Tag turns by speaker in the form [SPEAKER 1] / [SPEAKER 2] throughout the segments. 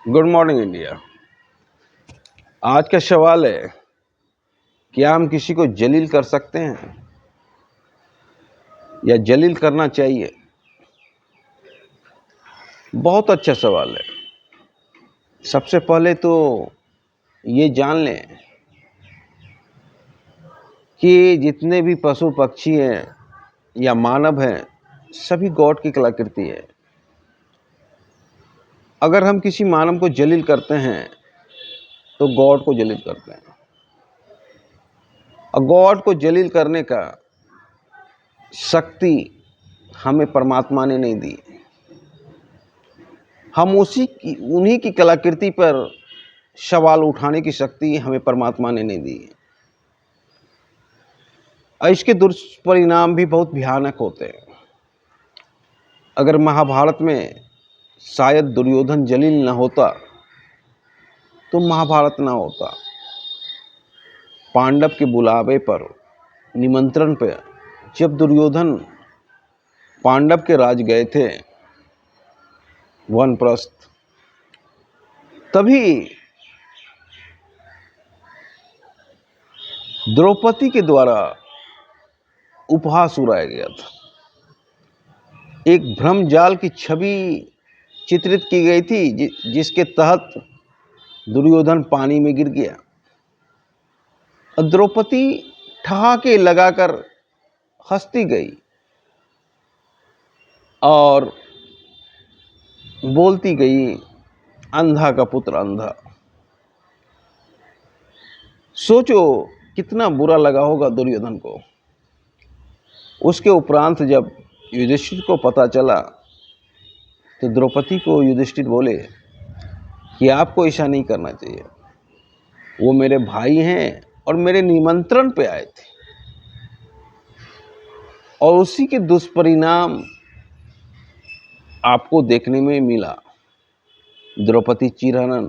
[SPEAKER 1] Good morning India. आज का सवाल है, क्या हम किसी को जलील कर सकते हैं या जलील करना चाहिए? बहुत अच्छा सवाल है। सबसे पहले तो ये जान लें कि जितने भी पशु पक्षी हैं या मानव हैं, सभी गॉड की कलाकृति है। अगर हम किसी मानव को जलील करते हैं तो गॉड को जलील करते हैं, और गॉड को जलील करने का शक्ति हमें परमात्मा ने नहीं दी। हम उन्हीं की कलाकृति पर सवाल उठाने की शक्ति हमें परमात्मा ने नहीं दी। और इसके दुष्परिणाम भी बहुत भयानक होते हैं। अगर महाभारत में शायद दुर्योधन जलील न होता तो महाभारत न होता। पांडव के बुलावे पर, निमंत्रण पर जब दुर्योधन पांडव के राज गए थे वानप्रस्थ, तभी द्रौपदी के द्वारा उपहास उड़ाया गया था। एक भ्रमजाल की छवि चित्रित की गई थी जिसके तहत दुर्योधन पानी में गिर गया और द्रौपदी ठहाके लगाकर हंसती गई और बोलती गई, अंधा का पुत्र अंधा। सोचो कितना बुरा लगा होगा दुर्योधन को। उसके उपरांत जब युधिष्ठिर को पता चला तो द्रौपदी को युधिष्ठिर बोले कि आपको ऐसा नहीं करना चाहिए, वो मेरे भाई हैं और मेरे निमंत्रण पे आए थे। और उसी के दुष्परिणाम आपको देखने में मिला। द्रौपदी चिरहरण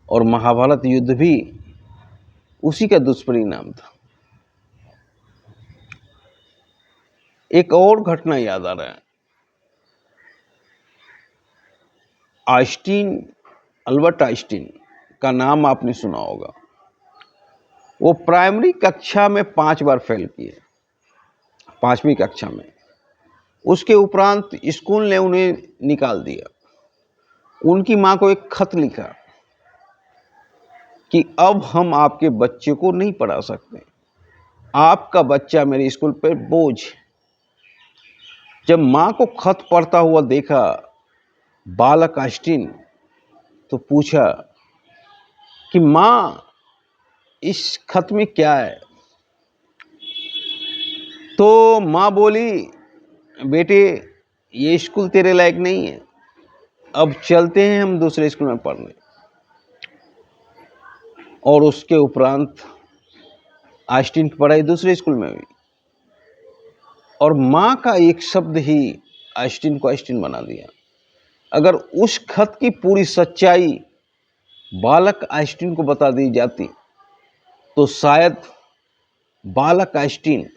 [SPEAKER 1] और महाभारत युद्ध भी उसी का दुष्परिणाम था। एक और घटना याद आ रहा है। अल्बर्ट आइंस्टीन का नाम आपने सुना होगा। वो प्राइमरी कक्षा में 5 बार फेल किए, 5वीं कक्षा में। उसके उपरांत स्कूल ने उन्हें निकाल दिया। उनकी मां को एक खत लिखा कि अब हम आपके बच्चे को नहीं पढ़ा सकते, आपका बच्चा मेरे स्कूल पर बोझ। जब मां को खत पढ़ता हुआ देखा बालक आइंस्टीन, तो पूछा कि मां, इस खत में क्या है? तो मां बोली, बेटे ये स्कूल तेरे लायक नहीं है, अब चलते हैं हम दूसरे स्कूल में पढ़ने। और उसके उपरांत आइंस्टीन की पढ़ाई दूसरे स्कूल में हुई और मां का एक शब्द ही आइंस्टीन को आइंस्टीन बना दिया। अगर उस खत की पूरी सच्चाई बालक आइंस्टीन को बता दी जाती तो शायद बालक आइंस्टीन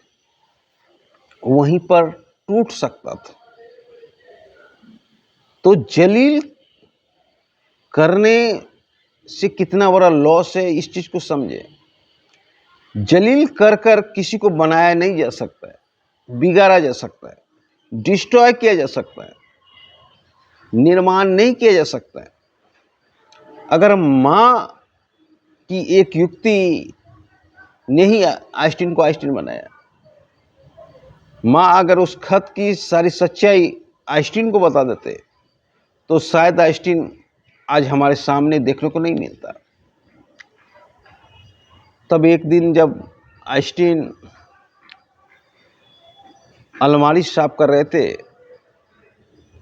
[SPEAKER 1] वहीं पर टूट सकता था। तो जलील करने से कितना बड़ा लॉस है, इस चीज को समझे। जलील कर कर किसी को बनाया नहीं जा सकता है, बिगाड़ा जा सकता है, डिस्ट्रॉय किया जा सकता है, निर्माण नहीं किया जा सकता है। अगर मां की एक युक्ति ने ही आइंस्टीन को आइंस्टीन बनाया, मां अगर उस खत की सारी सच्चाई आइंस्टीन को बता देते तो शायद आइंस्टीन आज हमारे सामने देखने को नहीं मिलता। तब एक दिन जब आइंस्टीन अलमारी साफ कर रहे थे,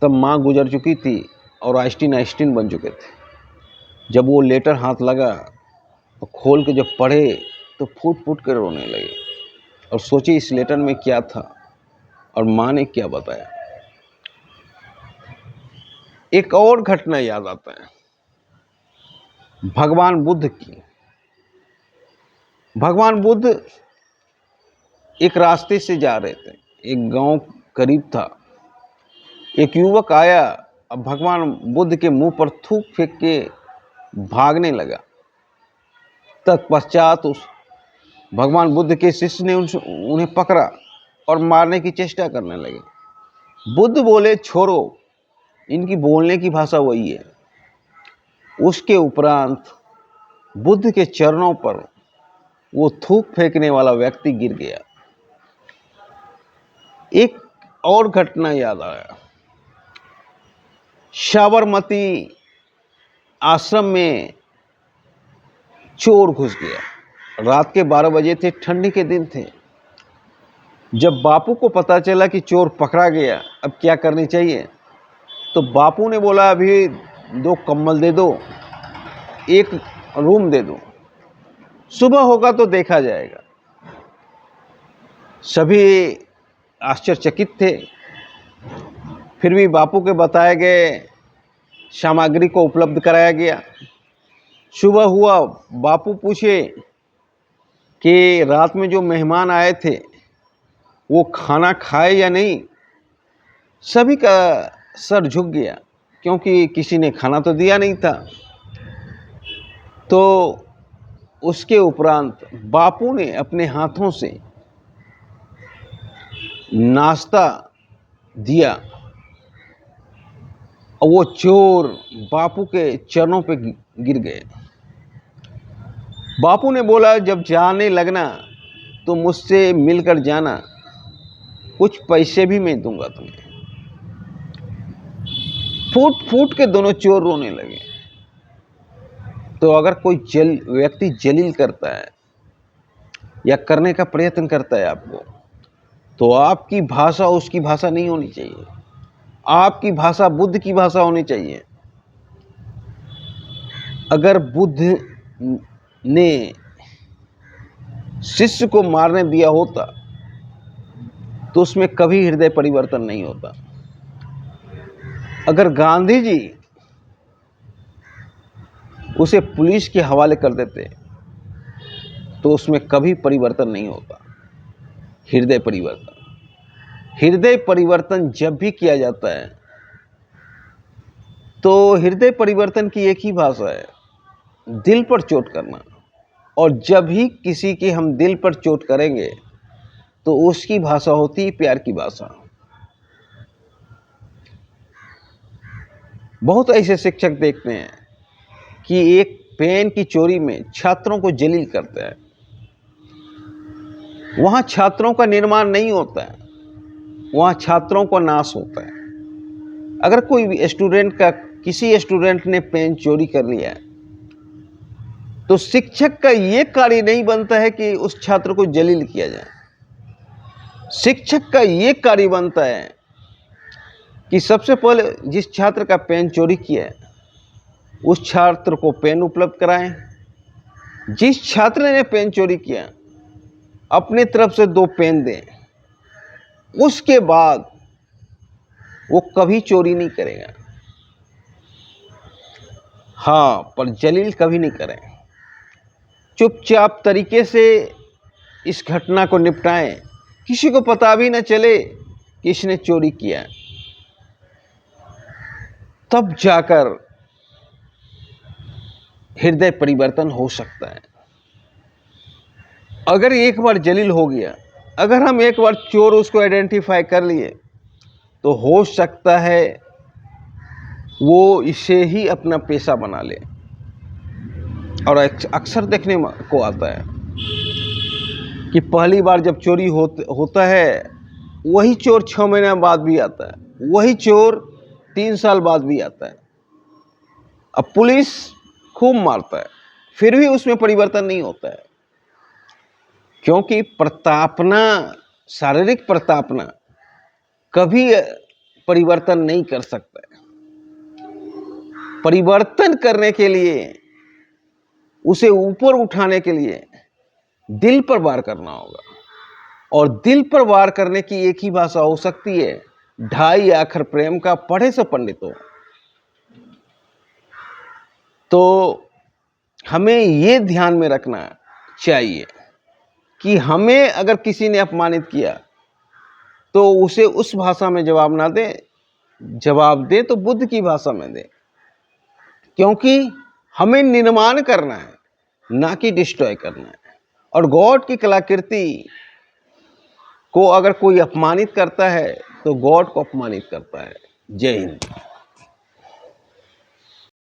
[SPEAKER 1] तब मां गुजर चुकी थी और आइंस्टीन बन चुके थे। जब वो लेटर हाथ लगा तो खोल के जब पढ़े तो फूट फूट कर रोने लगे और सोचे इस लेटर में क्या था और मां ने क्या बताया। एक और घटना याद आता है, भगवान बुद्ध की। भगवान बुद्ध एक रास्ते से जा रहे थे, एक गांव करीब था। एक युवक आया अब भगवान बुद्ध के मुंह पर थूक फेंक के भागने लगा। तत्पश्चात उस भगवान बुद्ध के शिष्य ने उन्हें पकड़ा और मारने की चेष्टा करने लगे। बुद्ध बोले, छोड़ो, इनकी बोलने की भाषा वही है। उसके उपरांत बुद्ध के चरणों पर वो थूक फेंकने वाला व्यक्ति गिर गया। एक और घटना याद आया। साबरमती आश्रम में चोर घुस गया। रात के 12 बजे थे, ठंडी के दिन थे। जब बापू को पता चला कि चोर पकड़ा गया, अब क्या करनी चाहिए, तो बापू ने बोला, अभी 2 कंबल दे दो, 1 रूम दे दो, सुबह होगा तो देखा जाएगा। सभी आश्चर्यचकित थे। फिर भी बापू के बताए गए सामग्री को उपलब्ध कराया गया। सुबह हुआ, बापू पूछे कि रात में जो मेहमान आए थे वो खाना खाए या नहीं। सभी का सर झुक गया, क्योंकि किसी ने खाना तो दिया नहीं था। तो उसके उपरांत बापू ने अपने हाथों से नाश्ता दिया और वो चोर बापू के चरणों पे गिर गए। बापू ने बोला, जब जाने लगना तो मुझसे मिलकर जाना, कुछ पैसे भी मैं दूंगा तुम्हें। फूट फूट के दोनों चोर रोने लगे। तो अगर कोई व्यक्ति जलील करता है या करने का प्रयत्न करता है आपको, तो आपकी भाषा उसकी भाषा नहीं होनी चाहिए। आपकी भाषा बुद्ध की भाषा होनी चाहिए। अगर बुद्ध ने शिष्य को मारने दिया होता तो उसमें कभी हृदय परिवर्तन नहीं होता। अगर गांधी जी उसे पुलिस के हवाले कर देते तो उसमें कभी परिवर्तन नहीं होता। हृदय परिवर्तन जब भी किया जाता है तो हृदय परिवर्तन की एक ही भाषा है, दिल पर चोट करना। और जब ही किसी के हम दिल पर चोट करेंगे तो उसकी भाषा होती है प्यार की भाषा। बहुत ऐसे शिक्षक देखते हैं कि एक पेन की चोरी में छात्रों को जलील करता है। वहाँ छात्रों का निर्माण नहीं होता है, वहाँ छात्रों का नाश होता है। अगर कोई किसी स्टूडेंट ने पेन चोरी कर लिया है तो शिक्षक का ये कार्य नहीं बनता है कि उस छात्र को जलील किया जाए। शिक्षक का ये कार्य बनता है कि सबसे पहले जिस छात्र का पेन चोरी किया है उस छात्र को पेन उपलब्ध कराएं। जिस छात्र ने पेन चोरी किया अपने तरफ से 2 पेन दें। उसके बाद वो कभी चोरी नहीं करेगा। हाँ, पर जलील कभी नहीं करें। चुपचाप तरीके से इस घटना को निपटाएं, किसी को पता भी न चले कि इसने चोरी किया। तब जाकर हृदय परिवर्तन हो सकता है। अगर एक बार जलील हो गया, अगर हम एक बार चोर उसको आइडेंटिफाई कर लिए, तो हो सकता है वो इसे ही अपना पेशा बना ले। और अक्सर देखने को आता है कि पहली बार जब चोरी होता है वही चोर 6 महीने बाद भी आता है, वही चोर 3 साल बाद भी आता है। अब पुलिस खूब मारता है, फिर भी उसमें परिवर्तन नहीं होता है, क्योंकि प्रतापना, शारीरिक प्रतापना कभी परिवर्तन नहीं कर सकता है। परिवर्तन करने के लिए, उसे ऊपर उठाने के लिए दिल पर वार करना होगा। और दिल पर वार करने की एक ही भाषा हो सकती है, 2.5 अक्षर प्रेम का, पढ़े से पंडित हो। तो हमें ये ध्यान में रखना चाहिए कि हमें अगर किसी ने अपमानित किया तो उसे उस भाषा में जवाब ना दें जवाब दे तो बुद्ध की भाषा में दे, क्योंकि हमें निर्माण करना है, ना कि डिस्ट्रॉय करना है। और गॉड की कलाकृति को अगर कोई अपमानित करता है तो गॉड को अपमानित करता है। जय हिंद।